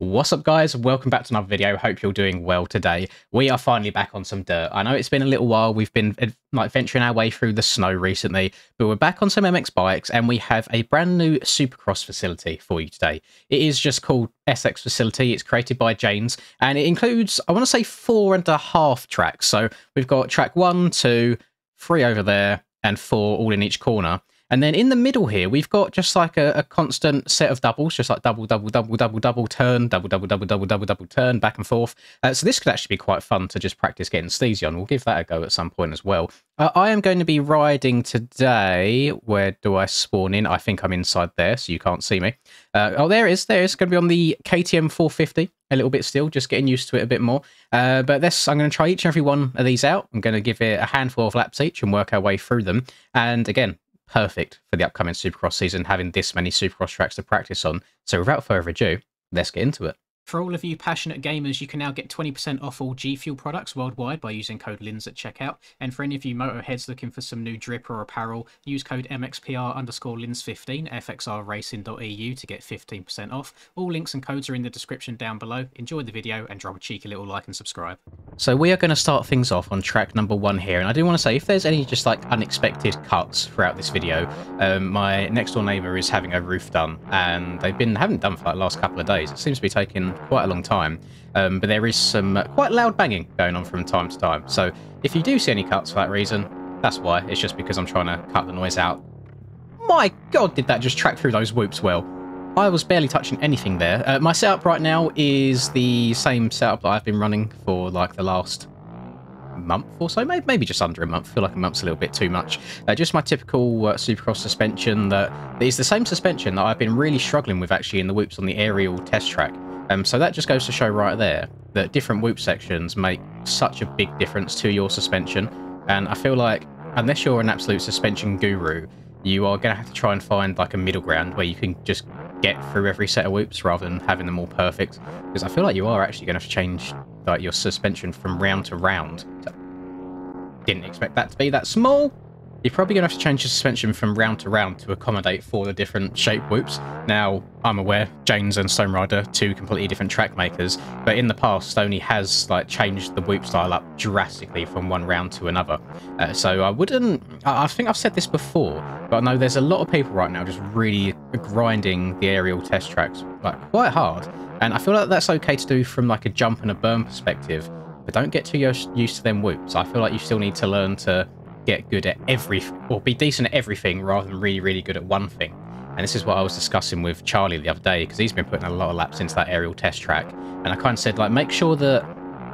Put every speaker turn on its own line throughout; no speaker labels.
What's up, guys? Welcome back to another video. Hope you're doing well today. We are finally back on some dirt. I know it's been a little while. We've been like venturing our way through the snow recently, but we're back on some MX bikes and we have a brand new Supercross facility for you today. It is just called SX Facility. It's created by James and it includes, I want to say, 4.5 tracks. So we've got track 1, 2, 3 over there and 4 all in each corner. And then in the middle here, we've got just like a constant set of doubles, just like double, double, double, double, double, turn, double, double, double, double, double, double, turn, back and forth. So this could actually be quite fun to just practice getting steezy on. We'll give that a go at some point as well. I am going to be riding today. Where do I spawn in? I think I'm inside there, so you can't see me. Oh, there it is. There it is. Going to be on the KTM 450 a little bit still, just getting used to it a bit more. But this, I'm going to try each and every one of these out. I'm going to give it a handful of laps each and work our way through them. And again, perfect for the upcoming Supercross season, having this many Supercross tracks to practice on. So without further ado, let's get into it.
For all of you passionate gamers, you can now get 20% off all G Fuel products worldwide by using code LINS at checkout. And for any of you motorheads looking for some new drip or apparel, use code MXPR_LINS15 fxrracing.eu to get 15% off. All links and codes are in the description down below. Enjoy the video and drop a cheeky little like and subscribe.
So we are going to start things off on track number 1 here, and I do want to say if there's any just like unexpected cuts throughout this video, my next door neighbour is having a roof done, and they've been having it done for like the last couple of days. It seems to be taking quite a long time, but there is some quite loud banging going on from time to time. So if you do see any cuts for that reason, that's why. It's just because I'm trying to cut the noise out. My God, did that just track through those whoops well. I was barely touching anything there. My setup right now is the same setup that I've been running for like the last month or so, maybe just under a month. I feel like a month's a little bit too much. Just my typical Supercross suspension that is the same suspension that I've been really struggling with actually in the whoops on the aerial test track. So that just goes to show right there that different whoop sections make such a big difference to your suspension. And I feel like unless you're an absolute suspension guru, you are going to have to try and find like a middle ground where you can just get through every set of whoops rather than having them all perfect. Because I feel like you are actually going to have to change like your suspension from round to round. So, didn't expect that to be that small. You're probably going to have to change your suspension from round to round to accommodate for the different shape whoops. Now, I'm aware James and Stone Rider, 2 completely different track makers, but in the past, Stoney has like changed the whoop style up drastically from one round to another. So I think I've said this before, but I know there's a lot of people right now just really grinding the aerial test tracks like quite hard. And I feel like that's okay to do from like a jump and a burn perspective, but don't get too used to them whoops. I feel like you still need to learn to get good at be decent at everything rather than really, really good at one thing. And this is what I was discussing with Charlie the other day, because he's been putting a lot of laps into that aerial test track. And I kind of said, like, make sure that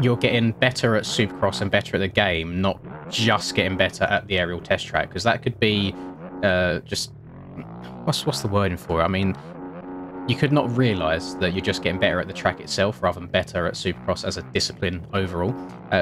you're getting better at Supercross and better at the game, not just getting better at the aerial test track, because that could be just what's the wording for it? I mean, you could not realise that you're just getting better at the track itself rather than better at Supercross as a discipline overall.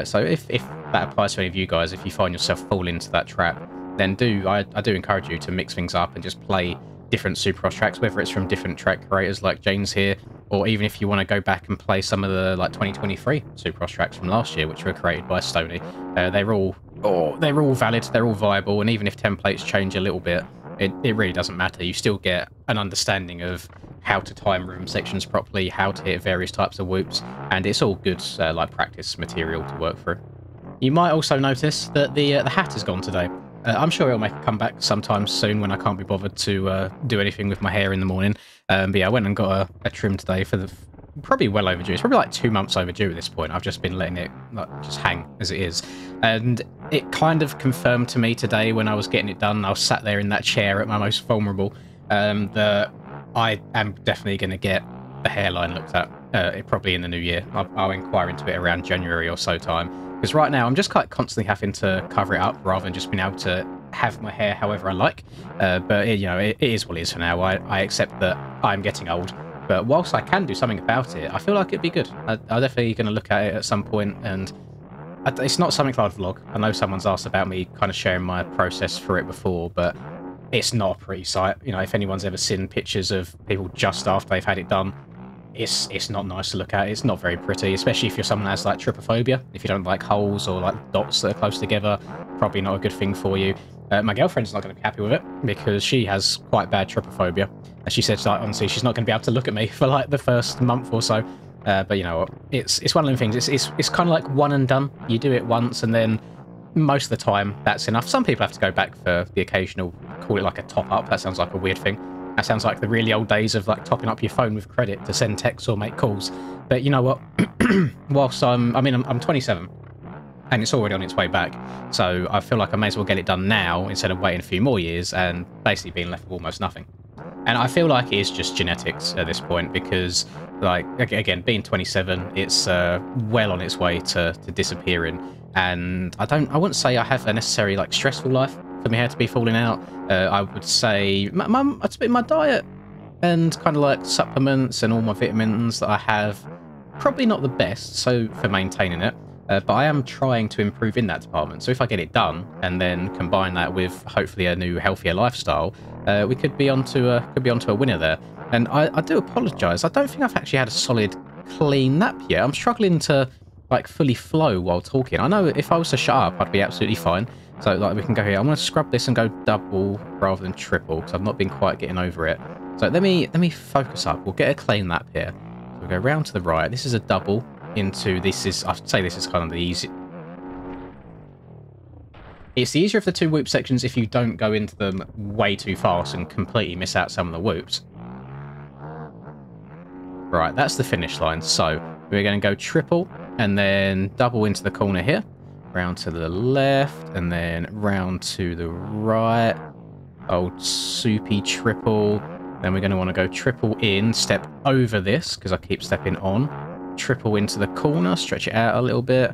So if that applies to any of you guys, if you find yourself falling into that trap, then I do encourage you to mix things up and just play different Supercross tracks, whether it's from different track creators like James here, or even if you want to go back and play some of the like 2023 Supercross tracks from last year, which were created by Stoney. They're all valid, they're all viable, and even if templates change a little bit, it really doesn't matter. You still get an understanding of how to time room sections properly, how to hit various types of whoops, and it's all good like practice material to work through. You might also notice that the hat is gone today. I'm sure it'll make a comeback sometime soon when I can't be bothered to do anything with my hair in the morning. But yeah, I went and got a trim today for the probably well overdue. It's probably like 2 months overdue at this point. I've just been letting it like just hang as it is, and it kind of confirmed to me today when I was getting it done. I was sat there in that chair at my most vulnerable, that I am definitely going to get the hairline looked at probably in the new year. I'll inquire into it around January or so time, because right now I'm just quite constantly having to cover it up rather than just being able to have my hair however I like. But you know, it is what it is for now. I accept that I'm getting old, but whilst I can do something about it, I feel like it'd be good. I'm definitely going to look at it at some point, and it's not something I'd vlog. I know someone's asked about me kind of sharing my process for it before, but it's not a pretty sight. You know, if anyone's ever seen pictures of people just after they've had it done, it's not nice to look at. It's not very pretty, especially if you're someone that has like trypophobia. If you don't like holes or like dots that are close together, probably not a good thing for you. My girlfriend's not going to be happy with it because she has quite bad trypophobia. And she said, like, honestly, she's not going to be able to look at me for like the first month or so. But you know what? It's one of them things. It's kind of like one and done. You do it once and then most of the time that's enough. Some people have to go back for the occasional, call it like a top up. That sounds like a weird thing. That sounds like the really old days of like topping up your phone with credit to send texts or make calls. But you know what? Whilst I'm 27 and it's already on its way back. So I feel like I may as well get it done now instead of waiting a few more years and basically being left with almost nothing. And I feel like it's just genetics at this point because, like, again, being 27, it's well on its way to disappearing. And I wouldn't say I have a necessarily like stressful life for my hair to be falling out. I would say my diet and kind of like supplements and all my vitamins that I have, probably not the best. So for maintaining it, but I am trying to improve in that department. So if I get it done and then combine that with hopefully a new healthier lifestyle, we could be onto a winner there. And I do apologise. I don't think I've actually had a solid clean nap yet. I'm struggling to like fully flow while talking. I know if I was to shut up, I'd be absolutely fine. So like we can go here. I'm going to scrub this and go double rather than triple because I've not been quite getting over it. So let me focus up. We'll get a clean lap here. So we'll go round to the right. This is a double into I'd say this is kind of the easy. It's the easier of the two whoop sections if you don't go into them way too fast and completely miss out some of the whoops. Right, that's the finish line. So we're going to go triple and then double into the corner here. Round to the left and then round to the right. Old soupy triple. Then we're going to want to go triple in, step over this because I keep stepping on. Triple into the corner, stretch it out a little bit.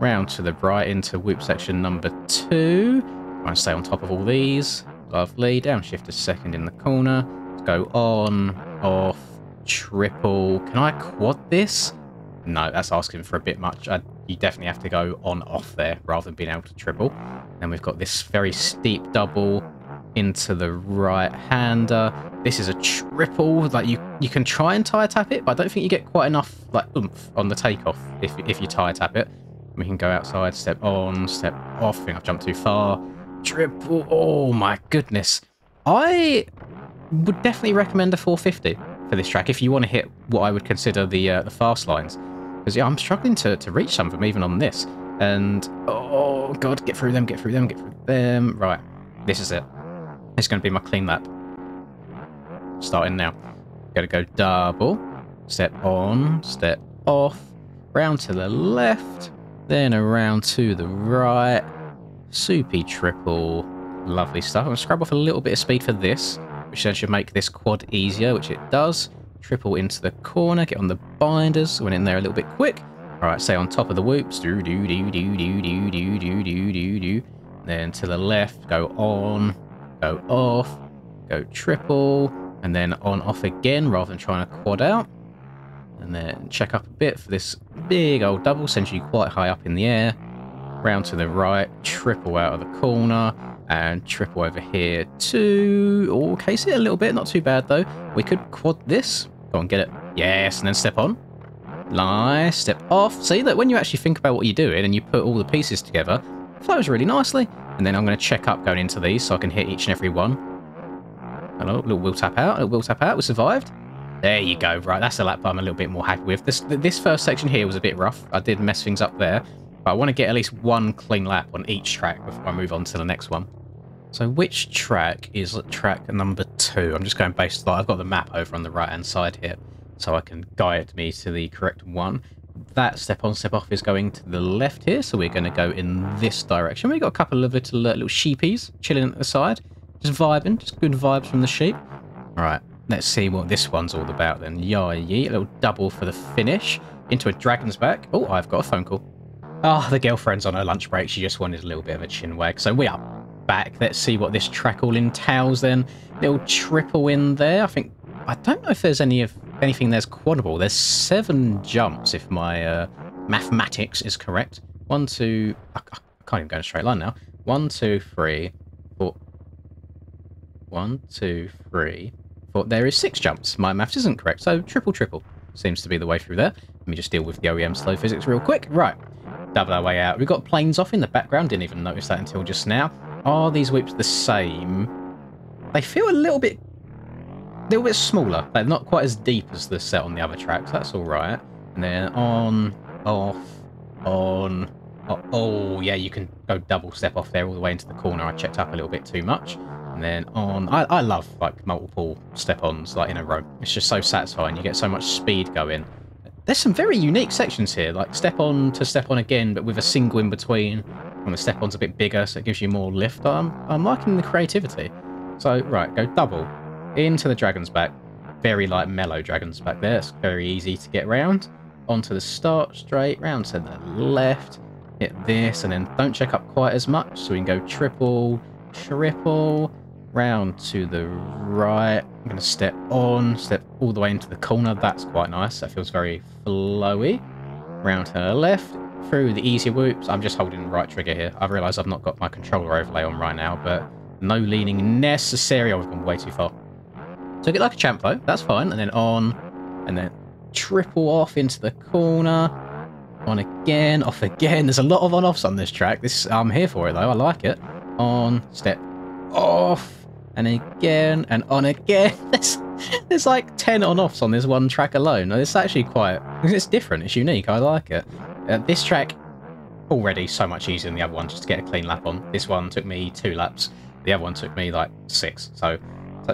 Round to the right into whoop section number 2. Try and stay on top of all these. Lovely. Downshift a second in the corner. Let's go on, off, triple. Can I quad this? No, that's asking for a bit much. You definitely have to go on, off there rather than being able to triple. Then we've got this very steep double into the right-hander. This is a triple. Like you can try and tire tap it, but I don't think you get quite enough like oomph on the takeoff if you tire tap it. We can go outside, step on, step off. I think I've jumped too far. Triple. Oh my goodness. I would definitely recommend a 450 for this track if you want to hit what I would consider the fast lines. Because yeah, I'm struggling to reach some of them even on this. And oh god, get through them, get through them, get through them. Right, this is it. It's going to be my clean lap. Starting now. Got to go double, step on, step off, round to the left, then around to the right. Soupy triple. Lovely stuff. I'm going to scrub off a little bit of speed for this, which then should make this quad easier, which it does. Triple into the corner, get on the binders, went in there a little bit quick. Alright, stay on top of the whoops. Do do do do do do do do do do do. Then to the left, go on, go off, go triple, and then on off again rather than trying to quad out. And then check up a bit for this big old double, sends you quite high up in the air. Round to the right, triple out of the corner, and triple over here too. Oh, case it a little bit, not too bad though. We could quad this. Go on, get it. Yes, and then step on. Nice, step off. See that when you actually think about what you're doing and you put all the pieces together, it flows really nicely. And then I'm going to check up going into these so I can hit each and every one. Hello, little wheel tap out, little wheel tap out. We survived. There you go. Right, that's the lap I'm a little bit more happy with. This first section here was a bit rough. I did mess things up there. But I want to get at least one clean lap on each track before I move on to the next one. So which track is track number 2? I'm just going based on... I've got the map over on the right-hand side here, so I can guide me to the correct one. That step on, step off is going to the left here, so we're going to go in this direction. We've got a couple of little sheepies chilling at the side, just vibing, just good vibes from the sheep. All right, let's see what this one's all about then. Yeah, a little double for the finish into a dragon's back. Oh, I've got a phone call. Oh, the girlfriend's on her lunch break. She just wanted a little bit of a chin wag. So we are back. Let's see what this track all entails then. Little triple in there. I don't know if there's anything there's quadable. There's 7 jumps if my mathematics is correct. 1, 2... I can't even go in a straight line now. 1, 2, 3, 4... 1, 2, 3, 4... There is 6 jumps. My maths isn't correct. So triple, triple. Seems to be the way through there. Let me just deal with the OEM slow physics real quick. Right. Double our way out. We've got planes off in the background. Didn't even notice that until just now. Are these whoops the same? They feel a little bit smaller. They're not quite as deep as the set on the other tracks. That's all right. And then on, off, on. Oh, yeah, you can go double step off there all the way into the corner. I checked up a little bit too much. And then on. I love like multiple step-ons like in a row. It's just so satisfying. You get so much speed going. There's some very unique sections here, like step on to step on again, but with a single in between. And the step-on's a bit bigger, so it gives you more lift. I'm liking the creativity. So, right, go double into the dragon's back. Very, like, mellow dragon's back there. It's very easy to get around. Onto the start, straight, round to the left. Hit this, and then don't check up quite as much. So we can go triple, round to the right. I'm going to step on, step all the way into the corner. That's quite nice. That feels very flowy. Round to the left. Through the easier whoops. I'm just holding the right trigger here. I've realised I've not got my controller overlay on right now, but no leaning necessary. I've gone way too far. So get like a champ though. That's fine. And then on, and then triple off into the corner. On again, off again. There's a lot of on-offs on this track. I'm here for it though. I like it. On, step off, and again, and on again. There's like 10 on-offs on this one track alone. It's actually it's different. It's unique. I like it. This track, already so much easier than the other one just to get a clean lap on. This one took me 2 laps. The other one took me like 6. So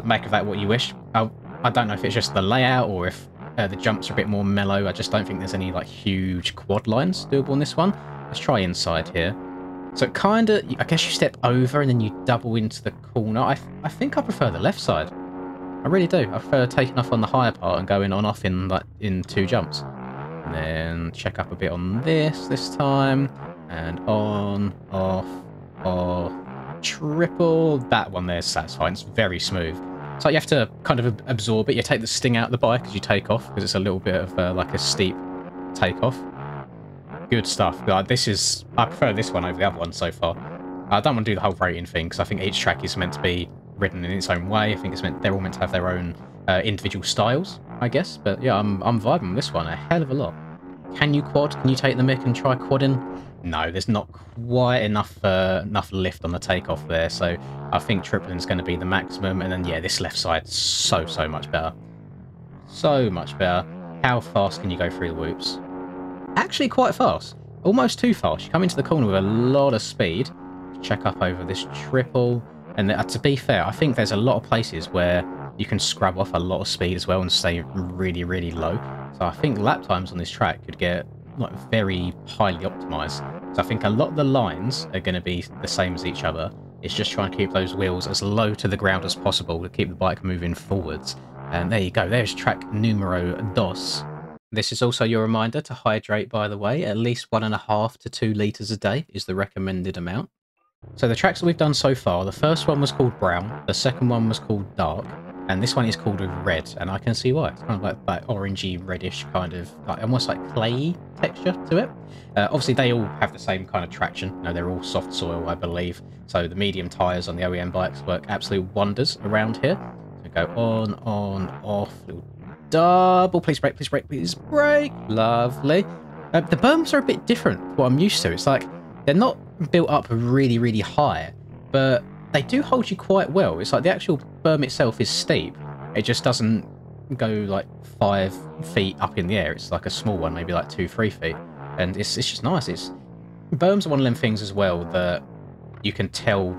make of that what you wish. I don't know if it's just the layout or if the jumps are a bit more mellow. I just don't think there's any like huge quad lines doable on this one. Let's try inside here. So kind of, I guess you step over and then you double into the corner. I think I prefer the left side. I really do. I prefer taking off on the higher part and going on off in 2 jumps. And then check up a bit on this time. And on, off, triple. That one there is satisfying. It's very smooth. So you have to kind of absorb it. You take the sting out of the bike as you take off, because it's a little bit of like a steep takeoff. Good stuff. I prefer this one over the other one so far. I don't want to do the whole rating thing, because I think each track is meant to be ridden in its own way. I think they're all meant to have their own individual styles, I guess. But yeah, I'm vibing with this one a hell of a lot. Can you quad? Can you take the mick and try quadding? No, there's not quite enough lift on the takeoff there. So I think tripling's going to be the maximum. And then yeah, this left side so much better. So much better. How fast can you go through the whoops? Actually quite fast. Almost too fast. You come into the corner with a lot of speed. Check up over this triple. And to be fair, I think there's a lot of places where you can scrub off a lot of speed as well and stay really, really low. So I think lap times on this track could get like very highly optimized. So I think a lot of the lines are going to be the same as each other. It's just trying to keep those wheels as low to the ground as possible to keep the bike moving forwards. And there you go. There's track numero dos. This is also your reminder to hydrate, by the way. At least 1.5 to 2 litres a day is the recommended amount. So the tracks that we've done so far, the first one was called brown, the second one was called dark, and this one is called red, and I can see why. It's kind of like that orangey, reddish kind of, like almost like clay texture to it. Obviously, they all have the same kind of traction. No, they're all soft soil, I believe. So the medium tyres on the OEM bikes work absolute wonders around here. So go on, off, little double. Please brake, please brake, please brake. Lovely. The berms are a bit different to what I'm used to. It's like they're not built up really, really high, but they do hold you quite well. It's like the actual berm itself is steep. It just doesn't go like 5 feet up in the air. It's like a small one, maybe like 2-3 feet. And it's just nice. Berms are one of them things as well that you can tell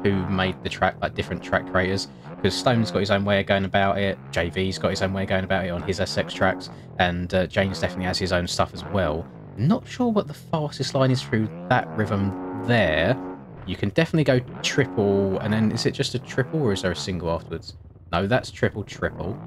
who made the track, like different track creators. Because Stone's got his own way of going about it, JV's got his own way of going about it on his SX tracks, and James definitely has his own stuff as well. Not sure what the fastest line is through that rhythm there. You can definitely go triple, and then is it just a triple or is there a single afterwards? No, that's triple.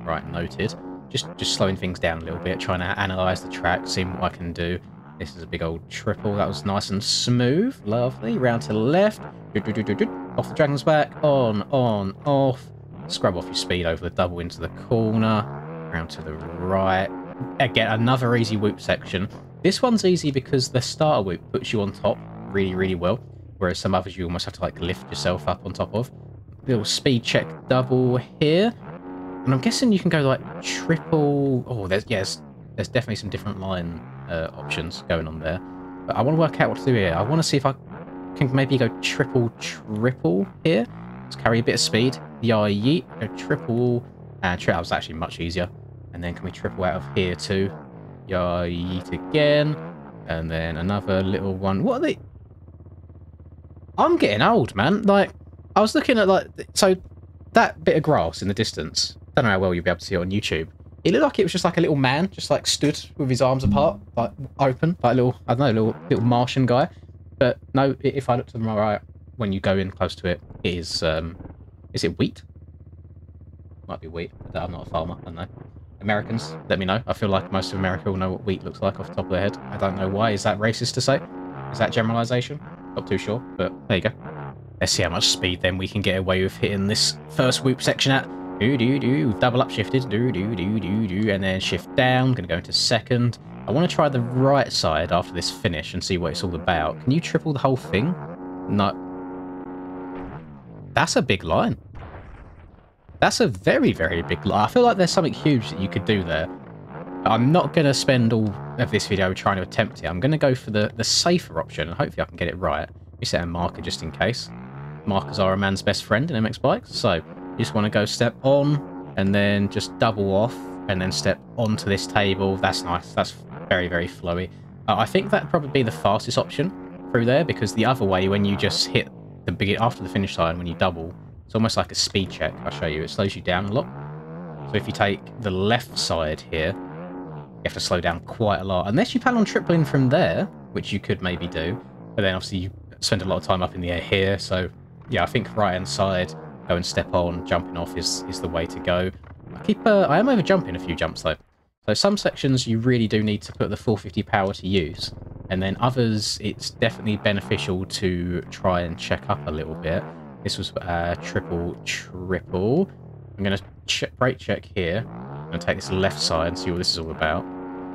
Right, noted. Just slowing things down a little bit, trying to analyse the track, seeing what I can do. This is a big old triple. That was nice and smooth. Lovely. Round to the left. Off the dragon's back. On, off. Scrub off your speed over the double into the corner. Round to the right. Again, another easy whoop section. This one's easy because the starter whoop puts you on top really, really well. Whereas some others you almost have to like lift yourself up on top of. Little speed check double here. And I'm guessing you can go like triple. Oh, there's there's definitely some different line options going on there. But I want to work out what to do here. I want to see if I can maybe go triple here. Let's carry a bit of speed. Yeah, yeet. Go triple, and that was actually much easier. And then can we triple out of here too? Yeah, yeet again. And then another little one. What are they? I'm getting old, man. Like, I was looking at, like, so that bit of grass in the distance, don't know how well you'll be able to see it on YouTube. It looked like it was just like a little man, just like stood with his arms apart, like open, like a little, I don't know, little Martian guy. But no, if I look to the right, when you go in close to it, it is it wheat? Might be wheat. I'm not a farmer, I don't know. Americans, let me know. I feel like most of America will know what wheat looks like off the top of their head. I don't know why. Is that racist to say? Is that generalization? Not too sure, but there you go. Let's see how much speed then we can get away with hitting this first whoop section at. Do, double up shifted, do, and then shift down. Gonna go into second. I want to try the right side after this finish and see what it's all about. Can you triple the whole thing? No. That's a big line. That's a very, very big line. I feel like there's something huge that you could do there. I'm not going to spend all of this video trying to attempt it. I'm going to go for the safer option, and hopefully I can get it right. We set a marker just in case. Markers are a man's best friend in MX Bikes, so you just want to go step on, and then just double off, and then step onto this table. That's nice. That's very, very flowy. I think that'd probably be the fastest option through there, because the other way, when you just hit the begin after the finish line, when you double, it's almost like a speed check. I'll show you. It slows you down a lot. So if you take the left side here, you have to slow down quite a lot. Unless you plan on tripling from there, which you could maybe do. But then obviously you spend a lot of time up in the air here. So yeah, I think right-hand side, go and step on, jumping off is the way to go. I am over jumping a few jumps though. So some sections you really do need to put the 450 power to use. And then others, it's definitely beneficial to try and check up a little bit. This was triple. I'm going to brake check here. I'm going to take this left side and see what this is all about.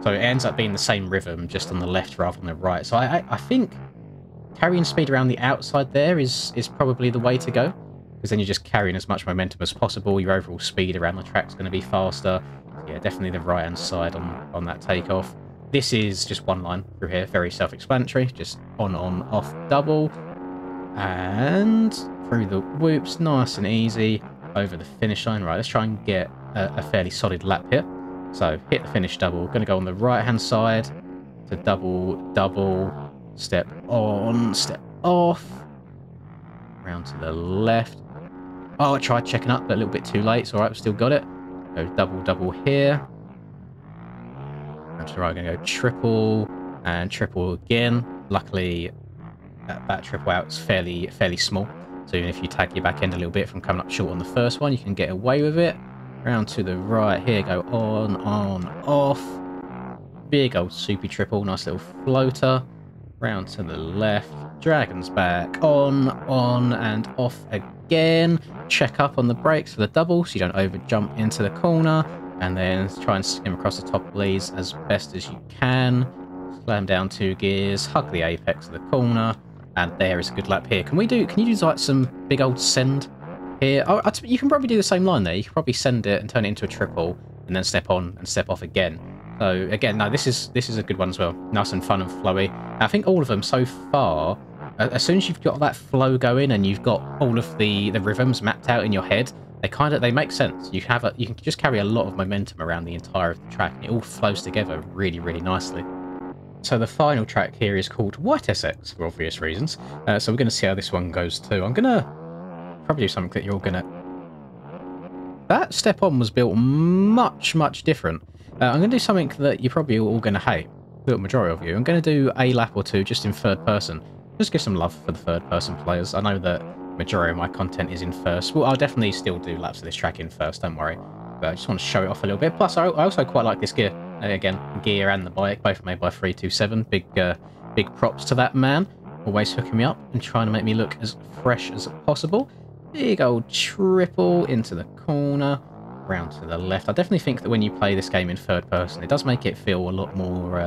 So it ends up being the same rhythm, just on the left rather than the right. So I think carrying speed around the outside there is probably the way to go. Because then you're just carrying as much momentum as possible. Your overall speed around the track's going to be faster. Yeah, definitely the right-hand side on that takeoff. This is just one line through here. Very self-explanatory. Just on, off, double. And through the whoops. Nice and easy. Over the finish line. Right, let's try and get a fairly solid lap here. So, hit the finish double. Going to go on the right-hand side to double, step on, step off. Round to the left. Oh, I tried checking up, but a little bit too late. It's alright, we've still got it. Go double here. That's right, I'm going to go triple and triple again. Luckily, that triple out is fairly small. So even if you tag your back end a little bit from coming up short on the first one, you can get away with it. Round to the right here, go on, off. Big old soupy triple, nice little floater. Round to the left, dragon's back, on, and off again. Check up on the brakes for the double, so you don't over jump into the corner. And then try and skim across the top bleeds as best as you can. Slam down 2 gears, hug the apex of the corner. And there is a good lap here. Can you do like some big old send here? Oh, you can probably do the same line there. You can probably send it and turn it into a triple, and then step on and step off again. So again, no, this is a good one as well. Nice and fun and flowy. And I think all of them so far, as soon as you've got that flow going and you've got all of the rhythms mapped out in your head, they make sense. You can just carry a lot of momentum around the entire of the track, and it all flows together really, really nicely. So the final track here is called White SX, for obvious reasons. So we're going to see how this one goes too. I'm going to probably do something that you're going to... That step-on was built much, much different. I'm going to do something that you're probably all going to hate, the majority of you. I'm going to do a lap or two just in third person. Just give some love for the third person players. I know that majority of my content is in first. Well, I'll definitely still do laps of this track in first, don't worry. But I just want to show it off a little bit. Plus, I also quite like this gear. Again, gear and the bike, both made by 327. Big props to that man. Always hooking me up and trying to make me look as fresh as possible. Big old triple into the corner. Round to the left. I definitely think that when you play this game in third person, it does make it feel a lot more,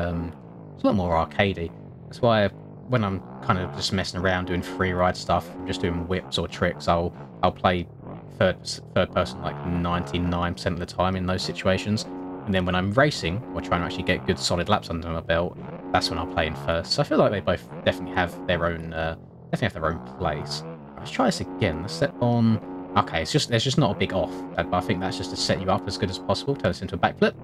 it's a lot more arcadey. That's why when I'm kind of just messing around doing free ride stuff, just doing whips or tricks, I'll play third person like 99% of the time in those situations. And then when I'm racing, or trying to actually get good solid laps under my belt, that's when I'll play in first. So I feel like they both definitely have their own place. Let's try this again. Let's set on... Okay, there's just not a big off, but I think that's just to set you up as good as possible. Turn this into a backflip.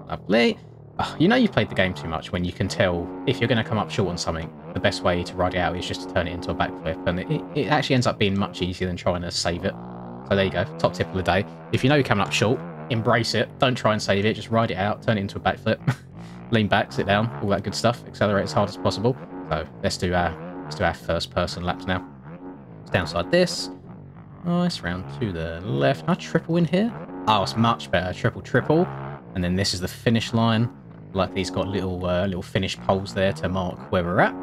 Lovely. Oh, you know you've played the game too much when you can tell if you're going to come up short on something, the best way to ride it out is just to turn it into a backflip, and it actually ends up being much easier than trying to save it. So there you go, top tip of the day. If you know you're coming up short, embrace it. Don't try and save it, just ride it out, turn it into a backflip. Lean back, sit down, all that good stuff. Accelerate as hard as possible. So let's do our first person laps now. Let's downside this. Nice, round to the left. Can I triple in here? Oh, it's much better. Triple. And then this is the finish line. Like these got little finish poles there to mark where we're at.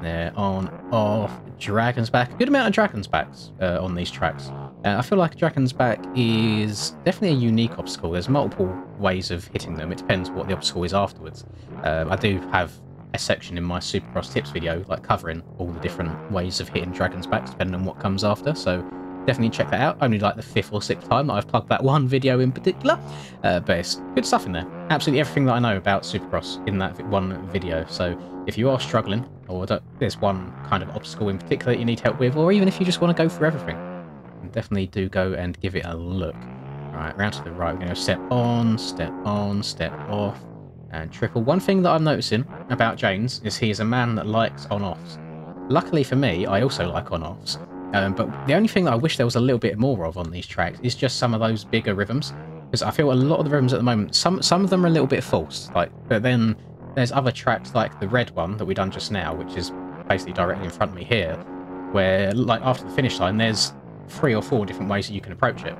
They're on, off, Dragon's Back. A good amount of Dragon's Backs on these tracks. I feel like Dragon's Back is definitely a unique obstacle. There's multiple ways of hitting them. It depends what the obstacle is afterwards. I do have a section in my Supercross tips video, like covering all the different ways of hitting Dragon's Backs, depending on what comes after. So definitely check that out. Only like the 5th or 6th time that I've plugged that one video in particular. But it's good stuff in there. Absolutely everything that I know about Supercross in that one video. So if you are struggling, or there's one kind of obstacle in particular that you need help with, or even if you just want to go through everything, definitely do go and give it a look. Alright, round to the right, we're going to step on, step off, and triple. One thing that I'm noticing about James is he is a man that likes on-offs. Luckily for me, I also like on-offs. But the only thing that I wish there was a little bit more of on these tracks is just some of those bigger rhythms. Because I feel a lot of the rhythms at the moment, some of them are a little bit false. But then there's other tracks like the red one that we done just now, which is basically directly in front of me here, where like after the finish line, there's 3 or 4 different ways that you can approach it.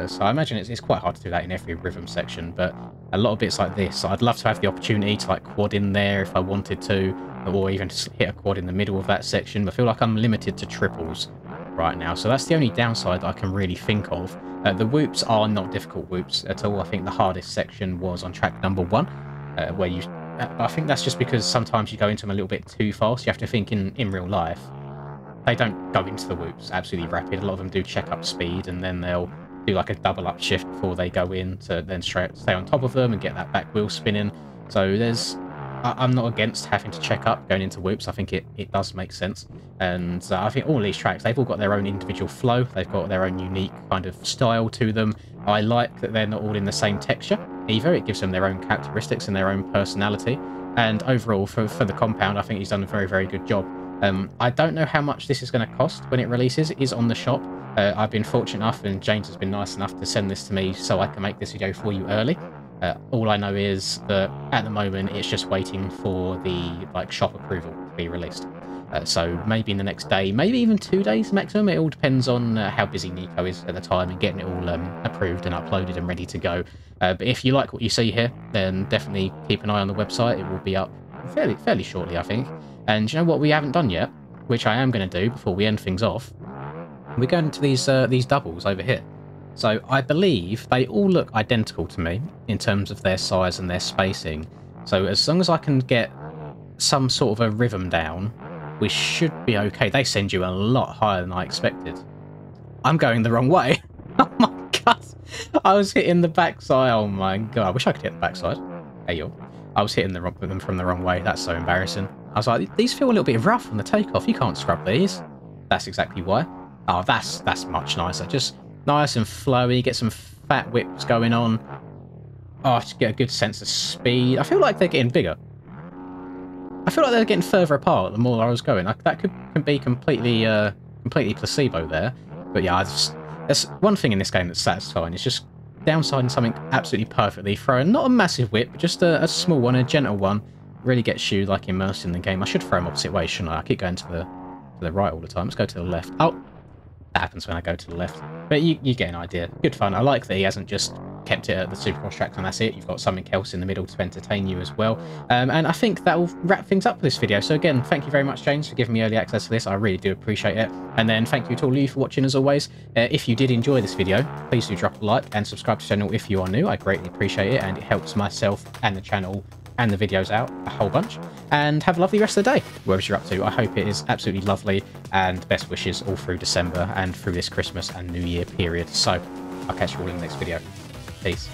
So I imagine it's quite hard to do that in every rhythm section, but a lot of bits like this, I'd love to have the opportunity to like quad in there if I wanted to, or even just hit a quad in the middle of that section. But I feel like I'm limited to triples right now, so that's the only downside that I can really think of. The whoops are not difficult whoops at all. I think the hardest section was on track number 1, where you... I think that's just because sometimes you go into them a little bit too fast. You have to think in real life. They don't go into the whoops absolutely rapid. A lot of them do check up speed, and then they'll do like a double up shift before they go in to then stay on top of them and get that back wheel spinning. So I'm not against having to check up going into whoops. I think it does make sense. And I think all these tracks, they've all got their own individual flow. They've got their own unique kind of style to them. I like that they're not all in the same texture either. It gives them their own characteristics and their own personality. And overall, for the compound, I think he's done a very, very good job. I don't know how much this is going to cost when it releases. It is on the shop. I've been fortunate enough, and James has been nice enough to send this to me so I can make this video for you early. All I know is that at the moment it's just waiting for the shop approval to be released. So maybe in the next day, maybe even 2 days maximum. It all depends on how busy Nico is at the time and getting it all approved and uploaded and ready to go. But if you like what you see here, then definitely keep an eye on the website. It will be up fairly shortly, I think. And you know what we haven't done yet, which I am going to do before we end things off? We're going into these doubles over here. So I believe they all look identical to me in terms of their size and their spacing. So as long as I can get some sort of a rhythm down, we should be okay. They send you a lot higher than I expected. I'm going the wrong way. Oh my god. I was hitting the backside. Oh my god. I wish I could hit the backside. Hey yo. I was hitting them from the wrong way. That's so embarrassing. I was like, these feel a little bit rough on the takeoff. You can't scrub these. That's exactly why. Oh, that's much nicer. Just nice and flowy. Get some fat whips going on. Oh, just get a good sense of speed. I feel like they're getting bigger. I feel like they're getting further apart the more I was going. That could be completely placebo there. But yeah, there's one thing in this game that's satisfying. It's just downsiding something absolutely perfectly. Throwing not a massive whip, but just a small one, a gentle one. Really gets you immersed in the game. I should throw them opposite way, shouldn't I? I keep going to the right all the time. Let's go to the left. Oh, that happens when I go to the left. But you get an idea. Good fun. I like that he hasn't just kept it at the Supercross tracks and that's it. You've got something else in the middle to entertain you as well. And I think that will wrap things up for this video. So again, thank you very much, James, for giving me early access to this. I really do appreciate it. And then thank you to all of you for watching as always. If you did enjoy this video, please do drop a like and subscribe to the channel if you are new. I greatly appreciate it, and it helps myself and the channel and the videos out a whole bunch. And have a lovely rest of the day, wherever you're up to. I hope it is absolutely lovely, and best wishes all through December and through this Christmas and New Year period. So I'll catch you all in the next video. Peace.